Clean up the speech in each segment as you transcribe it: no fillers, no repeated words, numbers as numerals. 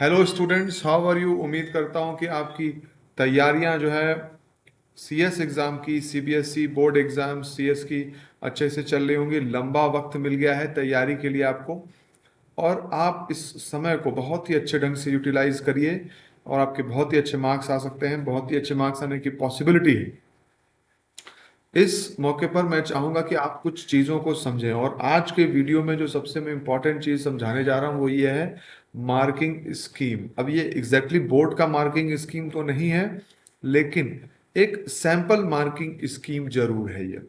Hello students, how are you. उम्मीद करता हूं कि आपकी तैयारियां जो है सीएस एग्ज़ाम की, सीबीएसई बोर्ड एग्ज़ाम सीएस की अच्छे से चल रही होंगी। लंबा वक्त मिल गया है तैयारी के लिए आपको, और आप इस समय को बहुत ही अच्छे ढंग से यूटिलाइज करिए और आपके बहुत ही अच्छे मार्क्स आ सकते हैं। बहुत ही अच्छे मार्क्स आने की पॉसिबिलिटी है। इस मौके पर मैं चाहूंगा कि आप कुछ चीज़ों को समझें, और आज के वीडियो में जो सबसे मैं इंपॉर्टेंट चीज़ समझाने जा रहा हूं वो ये है मार्किंग स्कीम। अब ये एग्जैक्टली बोर्ड का मार्किंग स्कीम तो नहीं है, लेकिन एक सैंपल मार्किंग स्कीम जरूर है ये।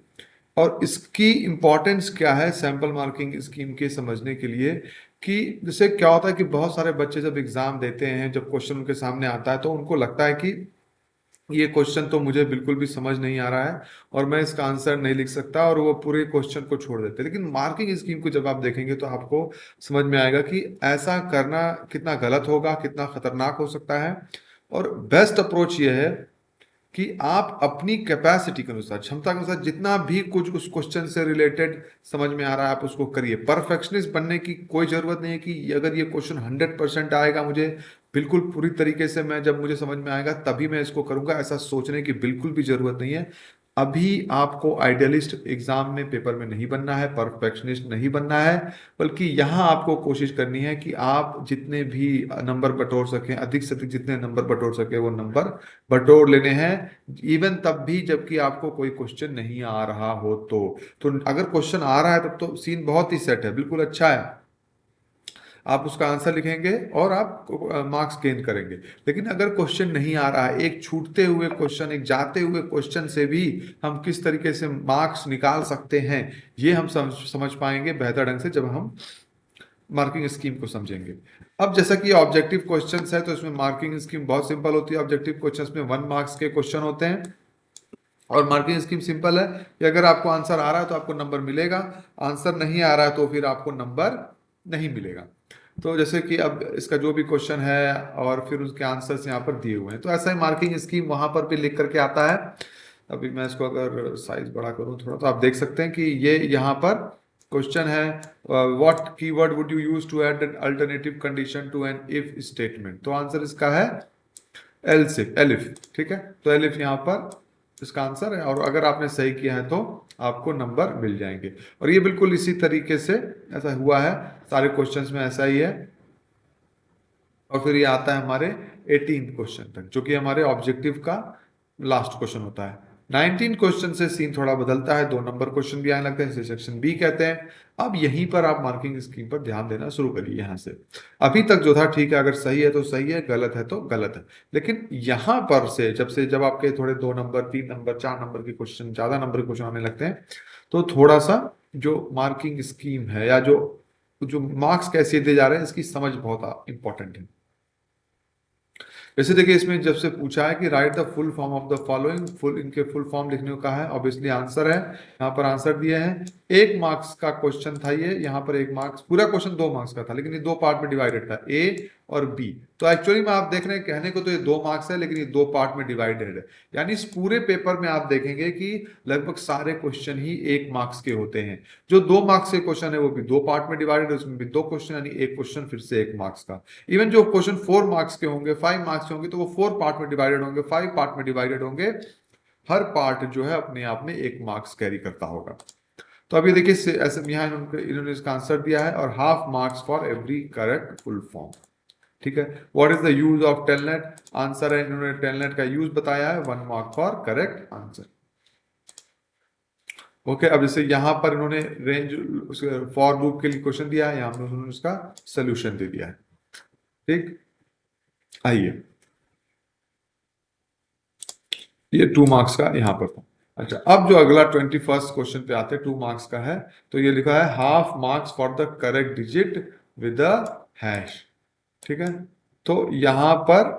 और इसकी इंपॉर्टेंस क्या है सैंपल मार्किंग स्कीम के समझने के लिए, कि जैसे क्या होता है कि बहुत सारे बच्चे जब एग्जाम देते हैं, जब क्वेश्चन उनके सामने आता है तो उनको लगता है कि ये क्वेश्चन तो मुझे बिल्कुल भी समझ नहीं आ रहा है और मैं इसका आंसर नहीं लिख सकता, और वो पूरे क्वेश्चन को छोड़ देते हैं। लेकिन मार्किंग स्कीम को जब आप देखेंगे तो आपको समझ में आएगा कि ऐसा करना कितना गलत होगा, कितना खतरनाक हो सकता है। और बेस्ट अप्रोच ये है कि आप अपनी कैपेसिटी के अनुसार, क्षमता के अनुसार जितना भी कुछ उस क्वेश्चन से रिलेटेड समझ में आ रहा है आप उसको करिए। परफेक्शनिस्ट बनने की कोई जरूरत नहीं है कि अगर ये क्वेश्चन 100% आएगा मुझे बिल्कुल पूरी तरीके से, मैं जब मुझे समझ में आएगा तभी मैं इसको करूंगा, ऐसा सोचने की बिल्कुल भी जरूरत नहीं है। अभी आपको आइडियलिस्ट एग्जाम में पेपर में नहीं बनना है, परफेक्शनिस्ट नहीं बनना है, बल्कि यहाँ आपको कोशिश करनी है कि आप जितने भी नंबर बटोर सकें, अधिक से अधिक जितने नंबर बटोर सके वो नंबर बटोर लेने हैं। इवन तब भी जबकि आपको कोई क्वेश्चन नहीं आ रहा हो तो अगर क्वेश्चन आ रहा है तब तो सीन बहुत ही सेट है, बिल्कुल अच्छा है। आप उसका आंसर लिखेंगे और आप मार्क्स गेन करेंगे। लेकिन अगर क्वेश्चन नहीं आ रहा है, एक छूटते हुए क्वेश्चन, एक जाते हुए क्वेश्चन से भी हम किस तरीके से मार्क्स निकाल सकते हैं, ये हम समझ पाएंगे बेहतर ढंग से जब हम मार्किंग स्कीम को समझेंगे। अब जैसा कि ऑब्जेक्टिव क्वेश्चंस है तो इसमें मार्किंग स्कीम बहुत सिंपल होती है। ऑब्जेक्टिव क्वेश्चंस में 1 मार्क्स के क्वेश्चन होते हैं, और मार्किंग स्कीम सिंपल है कि अगर आपको आंसर आ रहा है तो आपको नंबर मिलेगा, आंसर नहीं आ रहा है तो फिर आपको नंबर नहीं मिलेगा। तो जैसे कि अब इसका जो भी क्वेश्चन है और फिर उसके आंसर्स यहाँ पर दिए हुए हैं, तो ऐसा ही मार्किंग स्कीम वहां पर भी लिख करके आता है। अभी मैं इसको अगर साइज बड़ा करूं थोड़ा तो आप देख सकते हैं कि ये यहाँ पर क्वेश्चन है, what keyword would you use to add an alternative condition to an if statement. तो आंसर इसका है एल्सिफ, एलिफ। ठीक है, तो एलिफ यहाँ पर इसका आंसर है, और अगर आपने सही किया है तो आपको नंबर मिल जाएंगे। और ये बिल्कुल इसी तरीके से ऐसा हुआ है, सारे क्वेश्चंस में ऐसा ही है। और फिर ये आता है हमारे 18 क्वेश्चन तक, जो कि हमारे ऑब्जेक्टिव का लास्ट क्वेश्चन होता है। 19 क्वेश्चन से सीन थोड़ा बदलता है, 2 नंबर क्वेश्चन भी आने लगते हैं, इसे सेक्शन बी कहते हैं। अब यहीं पर आप मार्किंग स्कीम पर ध्यान देना शुरू करिए। यहां से अभी तक जो था ठीक है, अगर सही है तो सही है, गलत है तो गलत है। लेकिन यहां पर से जब आपके थोड़े 2 नंबर, 3 नंबर, 4 नंबर के क्वेश्चन, ज्यादा नंबर के क्वेश्चन आने लगते हैं, तो थोड़ा सा जो मार्किंग स्कीम है या जो जो मार्क्स कैसे दिए जा रहे हैं इसकी समझ बहुत इंपॉर्टेंट है। वैसे देखिए, इसमें जब से पूछा है कि right the full form of the following, full इनके फुल फॉर्म लिखने को कहा है, ऑब्वियसली आंसर है, यहाँ पर आंसर दिए हैं। 1 मार्क्स का क्वेश्चन था ये, यहाँ पर 1 मार्क्स, पूरा क्वेश्चन 2 मार्क्स का था लेकिन ये 2 पार्ट में डिवाइडेड था, ए और बी। तो एक्चुअली में आप देख रहे हैं, कहने को तो ये 2 मार्क्स है लेकिन ये 2 पार्ट में डिवाइडेड है। यानी इस पूरे पेपर में आप देखेंगे कि लगभग सारे क्वेश्चन ही 1 मार्क्स के होते हैं। जो 2 मार्क्स के क्वेश्चन है वो भी 2 पार्ट में डिवाइडेड है, उसमें भी 2 क्वेश्चन, यानी एक क्वेश्चन फिर से 1 मार्क्स का। इवन जो क्वेश्चन 4 मार्क्स के होंगे, 5 मार्क्स के होंगे, तो वो 4 पार्ट में डिवाइडेड होंगे, 5 पार्ट में डिवाइडेड होंगे। हर पार्ट जो है अपने आप में 1 मार्क्स कैरी करता होगा। तो अभी देखिए ऐसे यहाँ इन्होंने इसका आंसर दिया है, और half marks for every correct full form. ठीक है, what is the use of telnet. Answer है, इन्होंने टेलनेट का यूज बताया है, 1 mark for correct answer. Okay, अब जैसे यहां पर इन्होंने रेंज फॉर लूप के लिए क्वेश्चन दिया है, यहां पर उन्होंने उसका सोल्यूशन दे दिया है। ठीक, आइए, ये 2 मार्क्स का यहां पर था। अच्छा, अब जो अगला 21st क्वेश्चन पे आते हैं, 2 मार्क्स का है, तो ये लिखा है half marks for the correct digit with the hash. ठीक है, तो यहाँ पर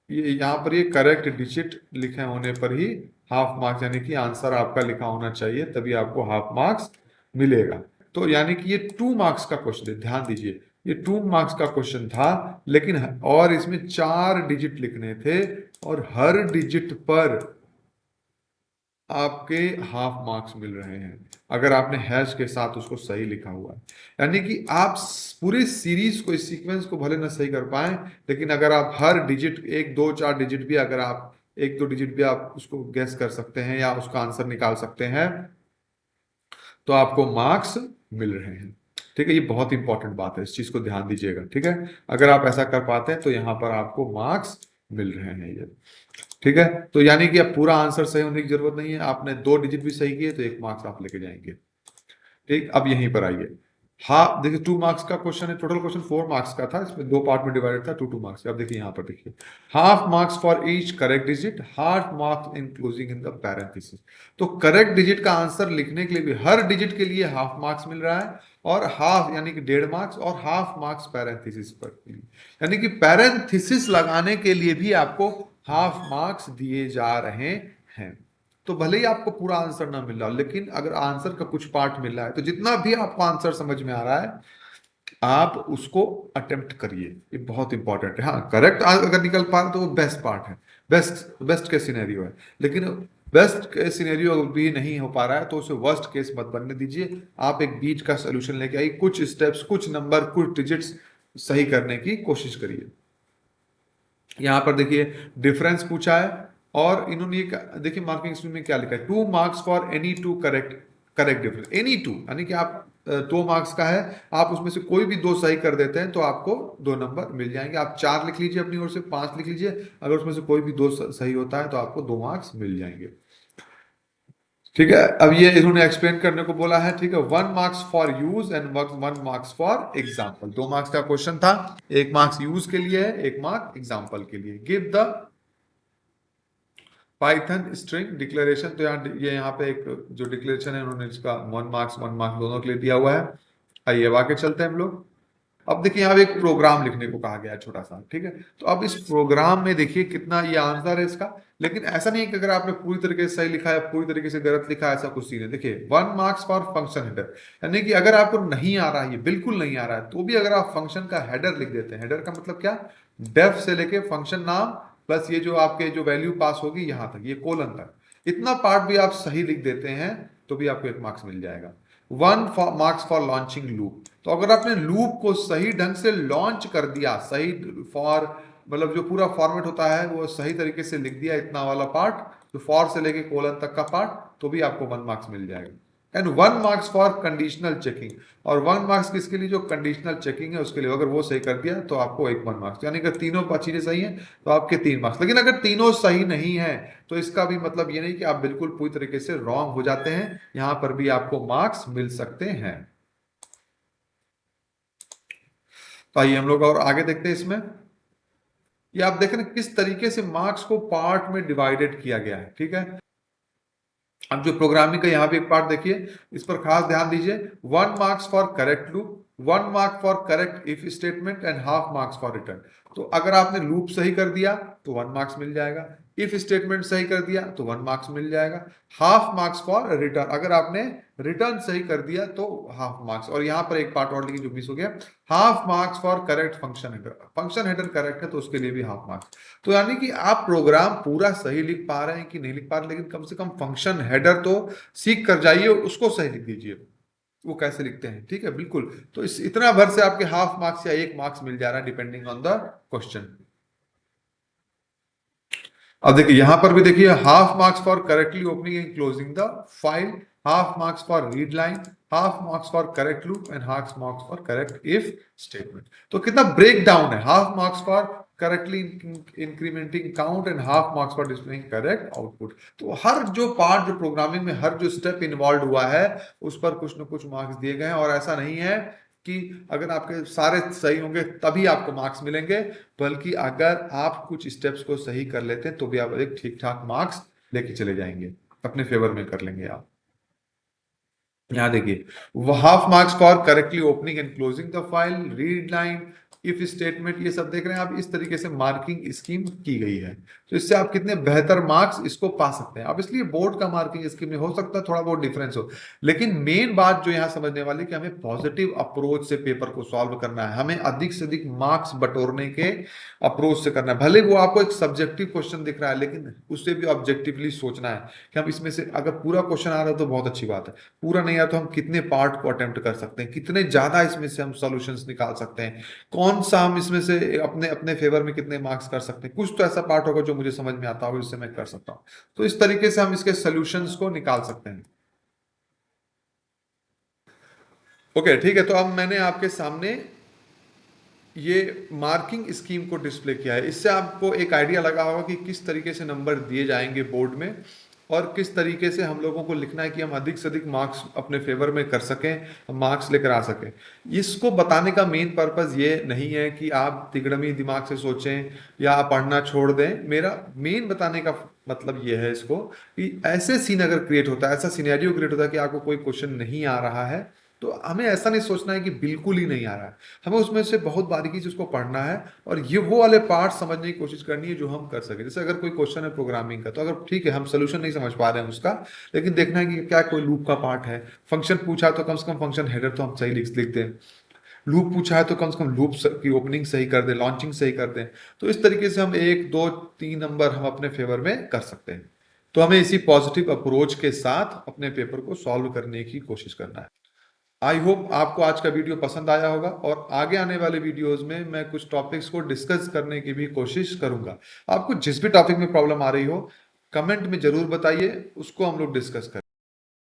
ये करेक्ट डिजिट लिखे होने पर ही हाफ मार्क्स, यानी कि आंसर आपका लिखा होना चाहिए तभी आपको हाफ मार्क्स मिलेगा। तो यानी कि ये 2 मार्क्स का क्वेश्चन है, ध्यान दीजिए, ये 2 मार्क्स का क्वेश्चन था, लेकिन और इसमें 4 डिजिट लिखने थे, और हर डिजिट पर आपके हाफ मार्क्स मिल रहे हैं अगर आपने हैश के साथ उसको सही लिखा हुआ है। यानी कि आप पूरे सीरीज को, इस सीक्वेंस को भले ना सही कर पाए, लेकिन अगर आप हर डिजिट, एक दो चार डिजिट भी, अगर आप एक दो डिजिट भी आप उसको गेस कर सकते हैं या उसका आंसर निकाल सकते हैं, तो आपको मार्क्स मिल रहे हैं। ठीक है, ये बहुत इंपॉर्टेंट बात है, इस चीज को ध्यान दीजिएगा। ठीक है, अगर आप ऐसा कर पाते हैं तो यहाँ पर आपको मार्क्स मिल रहे हैं ये। ठीक है, तो यानी कि अब पूरा आंसर सही होने की जरूरत नहीं है, आपने दो डिजिट भी सही किए तो एक मार्क्स आप लेके जाएंगे। ठीक, अब यहीं पर आइए। हाँ देखिए, 2 मार्क्स का क्वेश्चन है, टोटल क्वेश्चन 4 मार्क्स का था, इसमें दो पार्ट में डिवाइडेड था, 2 2 मार्क्स। अब देखिए यहाँ पर देखिए, half marks for each correct digit, half marks including in the parenthesis. तो करेक्ट डिजिट का आंसर लिखने के लिए भी हर डिजिट के लिए हाफ मार्क्स मिल रहा है, और हाफ यानी कि 1.5 मार्क्स, और हाफ मार्क्स पैरेंथेसिस पर, यानी कि पैरेंथेसिस लगाने के लिए भी आपको हाफ मार्क्स दिए जा रहे हैं। तो भले ही आपको पूरा आंसर ना मिल रहा, लेकिन अगर आंसर का कुछ पार्ट मिल रहा है तो जितना भी आपको आंसर समझ में आ रहा है आप उसको अटेम्प्ट करिए, ये बहुत इंपॉर्टेंट है। हाँ, करेक्ट अगर निकल पा रहा तो वो बेस्ट पार्ट है, बेस्ट बेस्ट केस सिनेरियो है। लेकिन बेस्ट केस सिनेरियो भी नहीं हो पा रहा है तो उसे वर्स्ट केस मत बनने दीजिए। आप एक बीच का सोल्यूशन लेके आइए, कुछ स्टेप्स, कुछ नंबर, कुछ डिजिट्स सही करने की कोशिश करिए। यहां पर देखिए डिफरेंस पूछा है, और इन्होंने ये देखिए मार्किंग स्कीम में क्या लिखा है, 2 marks for any two correct, correct difference, any two, यानी कि आप 2 मार्क्स का है, आप उसमें से कोई भी दो सही कर देते हैं तो आपको 2 नंबर मिल जाएंगे। आप 4 लिख लीजिए अपनी ओर से, 5 लिख लीजिए, अगर उसमें से कोई भी दो सही होता है तो आपको 2 मार्क्स मिल जाएंगे। ठीक है, अब ये इन्होंने एक्सप्लेन करने को बोला है। ठीक है, 1 marks for use and 1 marks for example. 2 marks का क्वेश्चन था, 1 मार्क्स यूज के लिए है, 1 मार्क एग्जाम्पल के लिए। Give the Python string declaration. तो ये यहाँ पे एक जो डिक्लेरेशन है उन्होंने इसका 1 मार्क्स 1 मार्क्स दोनों के लिए दिया हुआ है। आइए अब आगे चलते हैं हम लोग। अब देखिए यहाँ पे एक प्रोग्राम लिखने को कहा गया है छोटा सा। ठीक है, तो अब इस प्रोग्राम में देखिए कितना ये आंसर है इसका, लेकिन ऐसा नहीं कि अगर आपने पूरी तरीके से सही लिखा है, पूरी तरीके से गलत लिखा है, ऐसा कुछ सीन है। देखिए 1 मार्क्स फॉर फंक्शन हेडर, यानी कि अगर आपको नहीं आ रहा है, ये बिल्कुल नहीं आ रहा है, तो भी अगर आप फंक्शन का हेडर लिख देते हैं, हेडर का मतलब क्या, डेफ से लेके फंक्शन नाम प्लस ये जो आपके जो वैल्यू पास होगी यहां तक, ये कोलन तक, इतना पार्ट भी आप सही लिख देते हैं तो भी आपको 1 मार्क्स मिल जाएगा। 1 मार्क्स फॉर लॉन्चिंग लूप, तो अगर आपने लूप को सही ढंग से लॉन्च कर दिया, सही फॉर मतलब जो पूरा फॉर्मेट होता है वो सही तरीके से लिख दिया, इतना वाला पार्ट, तो फॉर से लेके कोलन तक का पार्ट, तो भी आपको 1 मार्क्स मिल जाएगा। And 1 marks for conditional checking, और 1 मार्क्स किसके लिए, जो कंडीशनल चेकिंग है उसके लिए, अगर वो सही कर दिया तो आपको 1 मार्क्स, यानी कि तीनों चीजें सही हैं तो आपके 3 मार्क्स। लेकिन अगर तीनों सही नहीं है तो इसका भी मतलब ये नहीं कि आप बिल्कुल पूरी तरीके से रॉन्ग हो जाते हैं, यहां पर भी आपको मार्क्स मिल सकते हैं। तो आइए हम लोग और आगे देखते हैं इसमें। ये आप देख रहे हैं किस तरीके से मार्क्स को पार्ट में डिवाइडेड किया गया है। ठीक है, अब जो प्रोग्रामिंग का यहाँ पे एक पार्ट देखिए, इस पर खास ध्यान दीजिए। 1 marks for correct loop, 1 mark for correct if statement and half marks for return. तो अगर आपने लूप सही कर दिया तो 1 मार्क्स मिल जाएगा, इफ स्टेटमेंट सही कर दिया तो 1 मार्क्स मिल जाएगा, हाफ मार्क्स फॉर रिटर्न, अगर आपने रिटर्न सही कर दिया तो हाफ मार्क्स। और यहां पर एक पार्ट और लिखिए जो मिस हो गया, half marks for correct function header, function header correct है तो उसके लिए भी हाफ मार्क्स। तो यानी कि आप प्रोग्राम पूरा सही लिख पा रहे हैं कि नहीं लिख पा रहे, लेकिन कम से कम फंक्शन हेडर तो सीख कर जाइए, उसको सही लिख दीजिए, वो कैसे लिखते हैं। ठीक है, बिल्कुल। तो इस इतना भर से आपके हाफ मार्क्स या 1 मार्क्स मिल जा रहा है डिपेंडिंग ऑन द क्वेश्चन। अब देखिए यहां पर भी देखिए, half marks for correctly opening and closing the file, half marks for read line, half marks for correct loop and half marks for correct if statement. तो कितना ब्रेक डाउन है, half marks for correctly incrementing count and half marks for displaying correct output. तो हर जो part, जो programming में हर जो step involve हुआ है उस पर कुछ ना कुछ मार्क्स दिए गए हैं। और ऐसा नहीं है कि अगर आपके सारे सही होंगे तभी आपको मार्क्स मिलेंगे, बल्कि अगर आप कुछ स्टेप्स को सही कर लेते हैं तो भी आप एक ठीक ठाक मार्क्स लेके चले जाएंगे, अपने फेवर में कर लेंगे आप। यहां देखिए, half marks for correctly opening and closing the file, read line, if statement, ये सब देख रहे हैं आप, इस तरीके से मार्किंग स्कीम की गई है। तो इससे आप कितने बेहतर मार्क्स इसको पा सकते हैं। अब इसलिए बोर्ड का मार्किंग स्कीम में हो सकता है थोड़ा बहुत डिफरेंस हो, लेकिन मेन बात जो यहाँ समझने वाली कि हमें पॉजिटिव अप्रोच से पेपर को सॉल्व करना है, हमें अधिक से अधिक मार्क्स बटोरने के अप्रोच से करना है। भले वो आपको एक सब्जेक्टिव क्वेश्चन दिख रहा है, लेकिन उससे भी ऑब्जेक्टिवली सोचना है कि हम इसमें से, अगर पूरा क्वेश्चन आ रहा है तो बहुत अच्छी बात है, पूरा नहीं आया तो हम कितने पार्ट को अटेम्प्ट कर सकते हैं, कितने ज्यादा इसमें से हम सॉल्यूशंस निकाल सकते हैं, कौन सा हम इसमें से अपने अपने फेवर में कितने मार्क्स कर सकते हैं। कुछ तो ऐसा पार्ट होगा जो मुझे समझ में आता होगा, जिससे मैं कर सकता हूँ। तो इस तरीके से हम इसके सॉल्यूशंस को निकाल सकते हैं। ओके, ठीक है। तो अब मैंने आपके सामने ये मार्किंग स्कीम को डिस्प्ले किया है। इससे आपको एक आइडिया लगा होगा कि किस तरीके से नंबर दिए जाएंगे बोर्ड में, और किस तरीके से हम लोगों को लिखना है कि हम अधिक से अधिक मार्क्स अपने फेवर में कर सकें, हम मार्क्स लेकर आ सकें। इसको बताने का मेन पर्पस ये नहीं है कि आप तिकड़मी दिमाग से सोचें या आप पढ़ना छोड़ दें। मेरा मेन बताने का मतलब ये है इसको, कि ऐसे सीन अगर क्रिएट होता है, ऐसा सिनेरियो क्रिएट होता है कि आपको कोई क्वेश्चन नहीं आ रहा है, तो हमें ऐसा नहीं सोचना है कि बिल्कुल ही नहीं आ रहा है। हमें उसमें से बहुत बारीकी से उसको पढ़ना है, और ये वो वाले पार्ट समझने की कोशिश करनी है जो हम कर सके। जैसे अगर कोई क्वेश्चन है प्रोग्रामिंग का, तो अगर ठीक है हम सोल्यूशन नहीं समझ पा रहे हैं उसका, लेकिन देखना है कि क्या कोई लूप का पार्ट है। फंक्शन पूछा तो कम से कम फंक्शन हेडर तो हम सही लिख दें। लूप पूछा है तो कम से कम लूप की ओपनिंग सही कर दें, लॉन्चिंग सही कर दें। तो इस तरीके से हम 1 2 3 नंबर हम अपने फेवर में कर सकते हैं। तो हमें इसी पॉजिटिव अप्रोच के साथ अपने पेपर को सॉल्व करने की कोशिश करना है। आई होप आपको आज का वीडियो पसंद आया होगा, और आगे आने वाले वीडियोस में मैं कुछ टॉपिक्स को डिस्कस करने की भी कोशिश करूंगा। आपको जिस भी टॉपिक में प्रॉब्लम आ रही हो, कमेंट में जरूर बताइए, उसको हम लोग डिस्कस करें।